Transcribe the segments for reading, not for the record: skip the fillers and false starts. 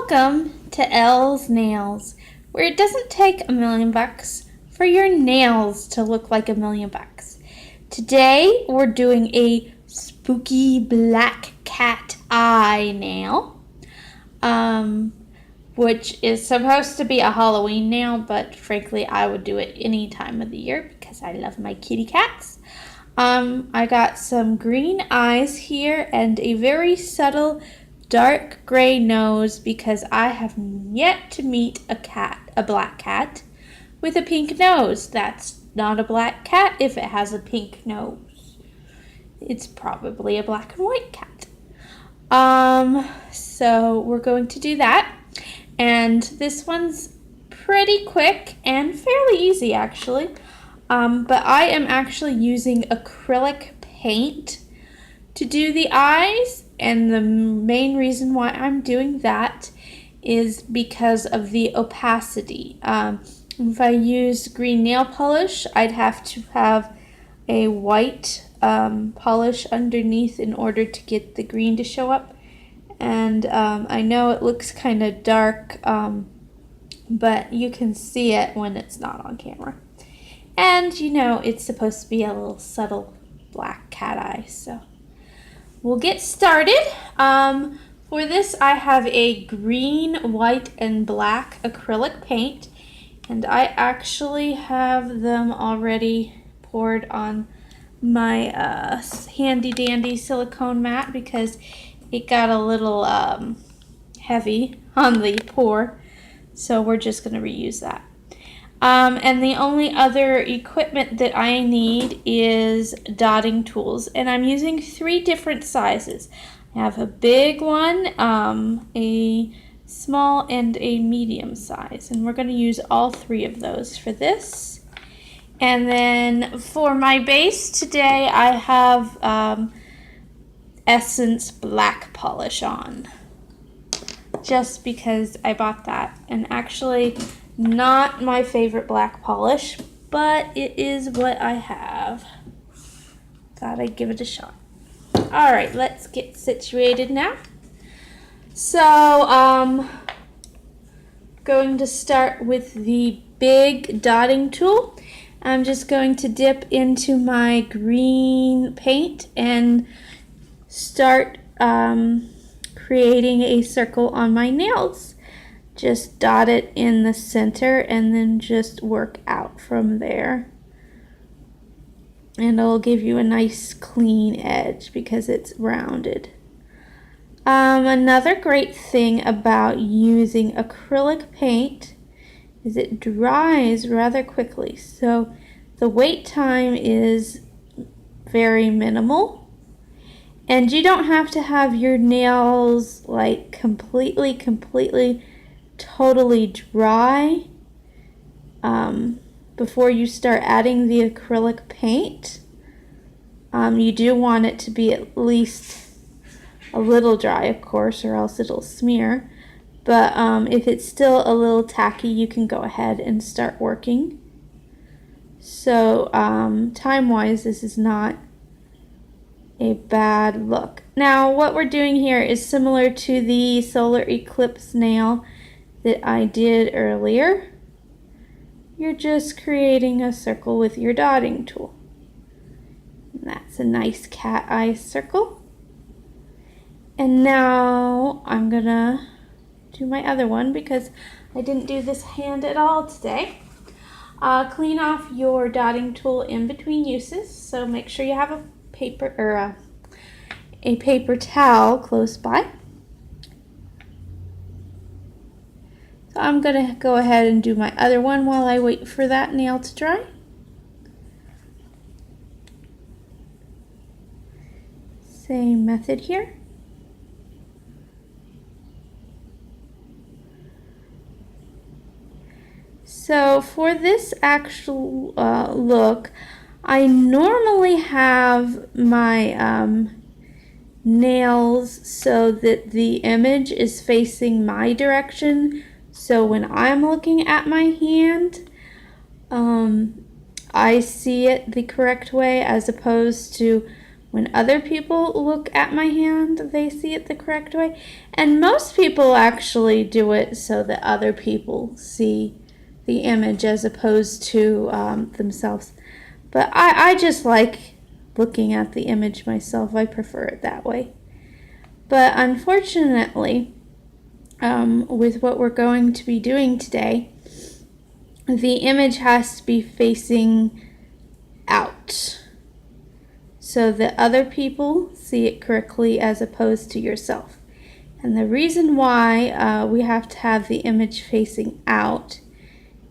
Welcome to Elle's Nails, where it doesn't take $1,000,000 for your nails to look like $1,000,000. Today we're doing a spooky black cat eye nail, which is supposed to be a Halloween nail, but frankly I would do it any time of the year because I love my kitty cats. I got some green eyes here and a very subtle dark gray nose because I have yet to meet a black cat with a pink nose. That's not a black cat if it has a pink nose. It's probably a black and white cat. So we're going to do that. And this one's pretty quick and fairly easy actually. But I am actually using acrylic paint to do the eyes, and the main reason why I'm doing that is because of the opacity. If I used green nail polish, I'd have to have a white polish underneath in order to get the green to show up. And I know it looks kind of dark, but you can see it when it's not on camera. And you know, it's supposed to be a little subtle black cat eye, so we'll get started. For this, I have a green, white, and black acrylic paint, and I actually have them already poured on my handy dandy silicone mat because it got a little heavy on the pour, so we're just going to reuse that. And the only other equipment that I need is dotting tools, and I'm using 3 different sizes. I have a big one, a small, and a medium size, and we're going to use all 3 of those for this. And then for my base today, I have Essence black polish on, just because I bought that, and actually not my favorite black polish, but it is what I have. Thought I'd give it a shot. Alright, let's get situated now. So, going to start with the big dotting tool. I'm just going to dip into my green paint and start creating a circle on my nails. Just dot it in the center and then just work out from there. And it'll give you a nice clean edge because it's rounded. Another great thing about using acrylic paint is it dries rather quickly. So the wait time is very minimal. And you don't have to have your nails like completely totally dry before you start adding the acrylic paint. You do want it to be at least a little dry, of course, or else it'll smear. But if it's still a little tacky, you can go ahead and start working. So time-wise, this is not a bad look. Now what we're doing here is similar to the solar eclipse nail that I did earlier. You're just creating a circle with your dotting tool. And that's a nice cat eye circle. And now I'm gonna do my other one because I didn't do this hand at all today. Clean off your dotting tool in between uses, so make sure you have a paper or a paper towel close by. So I'm going to go ahead and do my other one while I wait for that nail to dry. Same method here. So for this actual look, I normally have my nails so that the image is facing my direction. So when I'm looking at my hand, I see it the correct way, as opposed to When other people look at my hand, they see it the correct way. And most people actually do it so that other people see the image as opposed to themselves. But I just like looking at the image myself. I prefer it that way. But unfortunately, with what we're going to be doing today, the image has to be facing out so that other people see it correctly as opposed to yourself. And the reason why we have to have the image facing out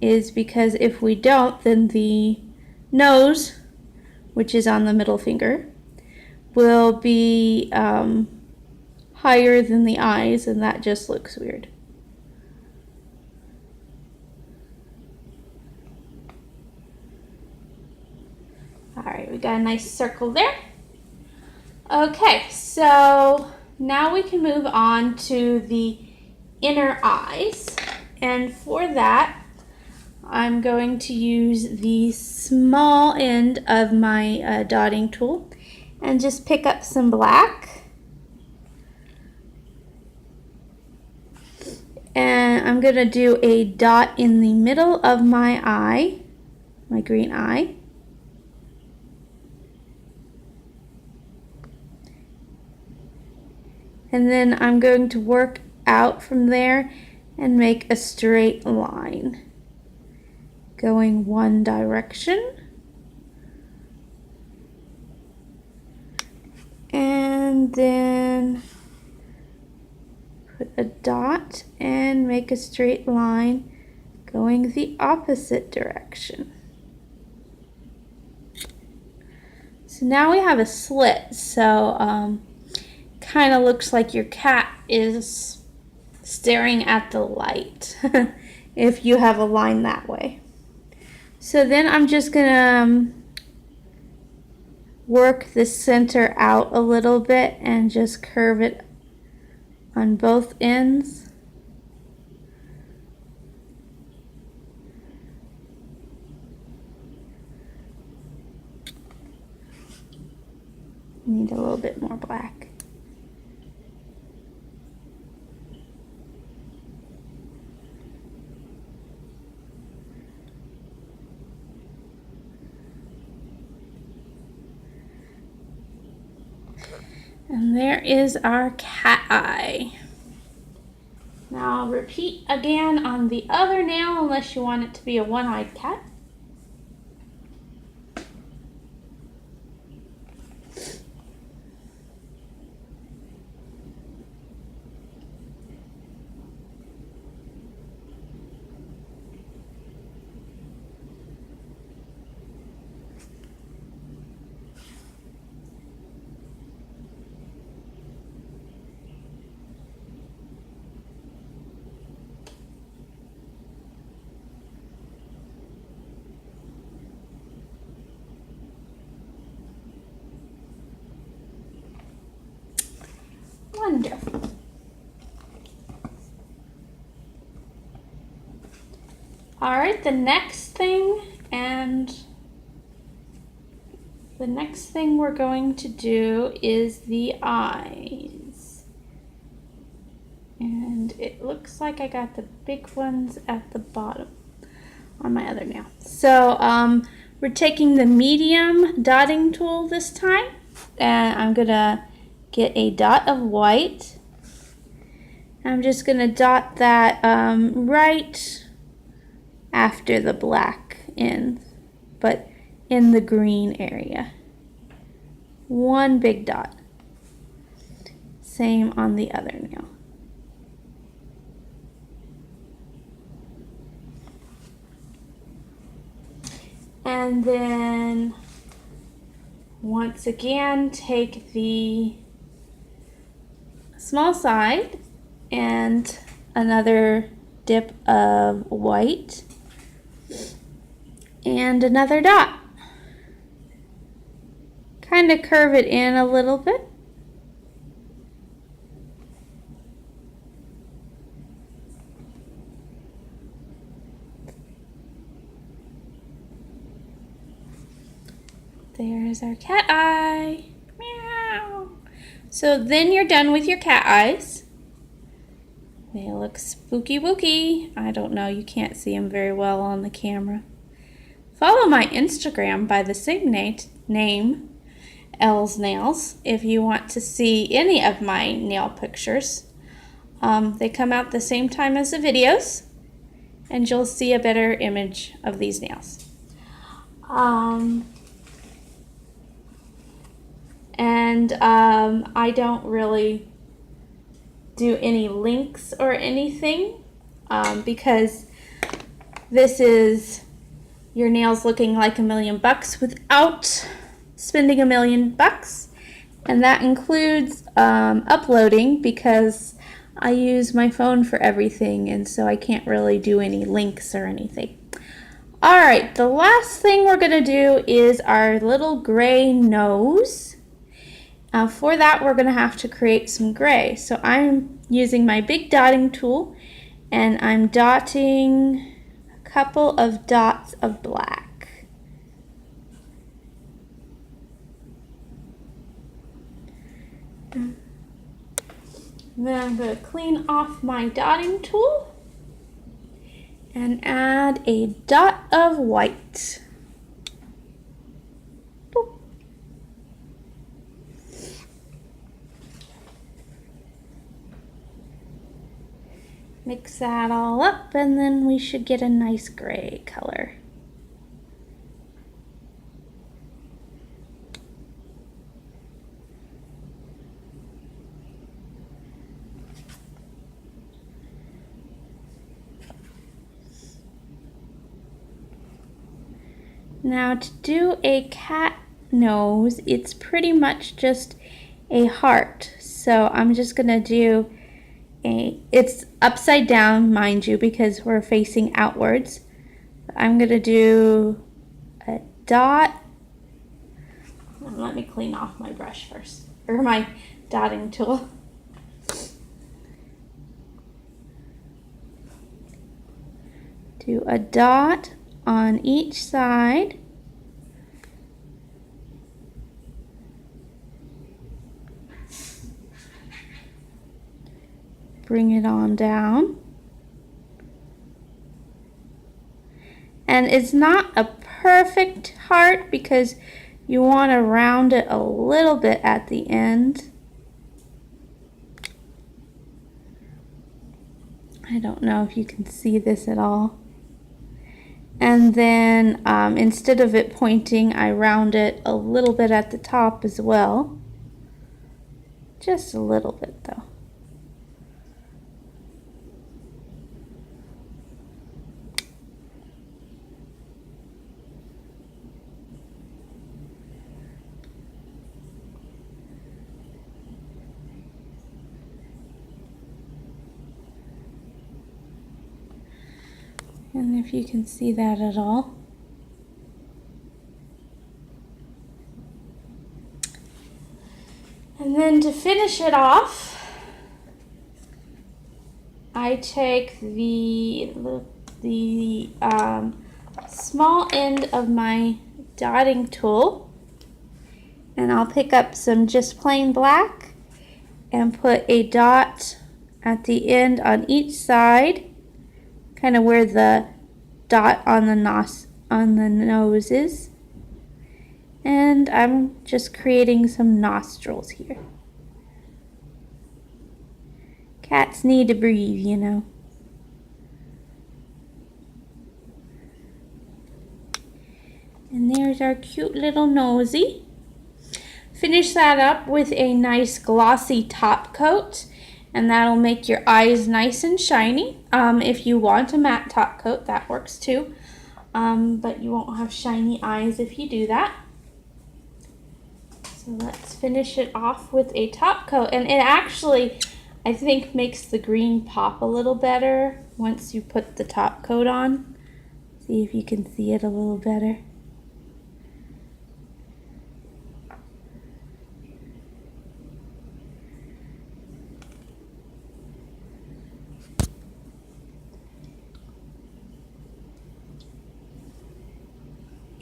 is because if we don't, then the nose, which is on the middle finger, will be higher than the eyes, and that just looks weird. Alright, we got a nice circle there. Okay, so now we can move on to the inner eyes. And for that, I'm going to use the small end of my dotting tool and just pick up some black. And I'm going to do a dot in the middle of my eye, my green eye. And then I'm going to work out from there and make a straight line going one direction. And then put a dot and make a straight line going the opposite direction. So now we have a slit, so kind of looks like your cat is staring at the light if you have a line that way. So then I'm just gonna work the center out a little bit and just curve it on both ends. Need a little bit more black. And there is our cat eye. Now I'll repeat again on the other nail unless you want it to be a one-eyed cat. Wonderful. All right, the next thing we're going to do is the eyes. And it looks like I got the big ones at the bottom on my other nail. So we're taking the medium dotting tool this time, and I'm gonna get a dot of white. I'm just gonna dot that right after the black ends, but in the green area. One big dot. Same on the other nail. And then once again, take the small side and another dip of white and another dot. Kind of curve it in a little bit. There's our cat eye. Meow. So then you're done with your cat eyes. They look spooky wooky. I don't know, you can't see them very well on the camera. Follow my Instagram by the same name, Elle's Nails, if you want to see any of my nail pictures. They come out the same time as the videos, and you'll see a better image of these nails. I don't really do any links or anything because this is your nails looking like $1 million without spending $1 million, and that includes uploading because I use my phone for everything, and so I can't really do any links or anything. Alright, the last thing we're going to do is our little gray nose. For that, we're going to have to create some gray. So I'm using my big dotting tool, and I'm dotting a couple of dots of black. And then I'm going to clean off my dotting tool and add a dot of white. Boop. Mix that all up, and then we should get a nice gray color. Now to do a cat nose, it's pretty much just a heart. So I'm just gonna do it's upside down, mind you, because we're facing outwards. I'm gonna do a dot. Let me clean off my brush first, or my dotting tool. Do a dot on each side. Bring it on down. And it's not a perfect heart because you want to round it a little bit at the end. I don't know if you can see this at all. And then instead of it pointing, I round it a little bit at the top as well. Just a little bit though. And if you can see that at all. And then to finish it off, I take the small end of my dotting tool, and I'll pick up some just plain black and put a dot at the end on each side, kind of where the dot on the nose is. And I'm just creating some nostrils here. Cats need to breathe, you know. And there's our cute little nosy. Finish that up with a nice glossy top coat, and that'll make your eyes nice and shiny. If you want a matte top coat, that works too. But you won't have shiny eyes if you do that. So let's finish it off with a top coat. And it actually, I think, makes the green pop a little better once you put the top coat on. See if you can see it a little better.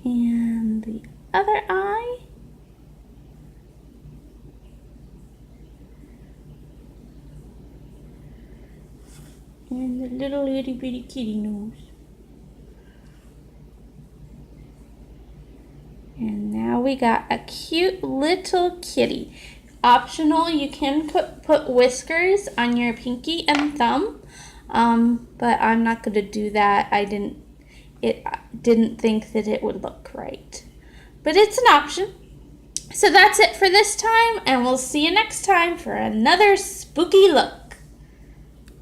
And the other eye. And the little itty bitty kitty nose. And now we got a cute little kitty. Optional, you can put whiskers on your pinky and thumb, but I'm not going to do that. I didn't think that it would look right. But it's an option. So that's it for this time, and we'll see you next time for another spooky look.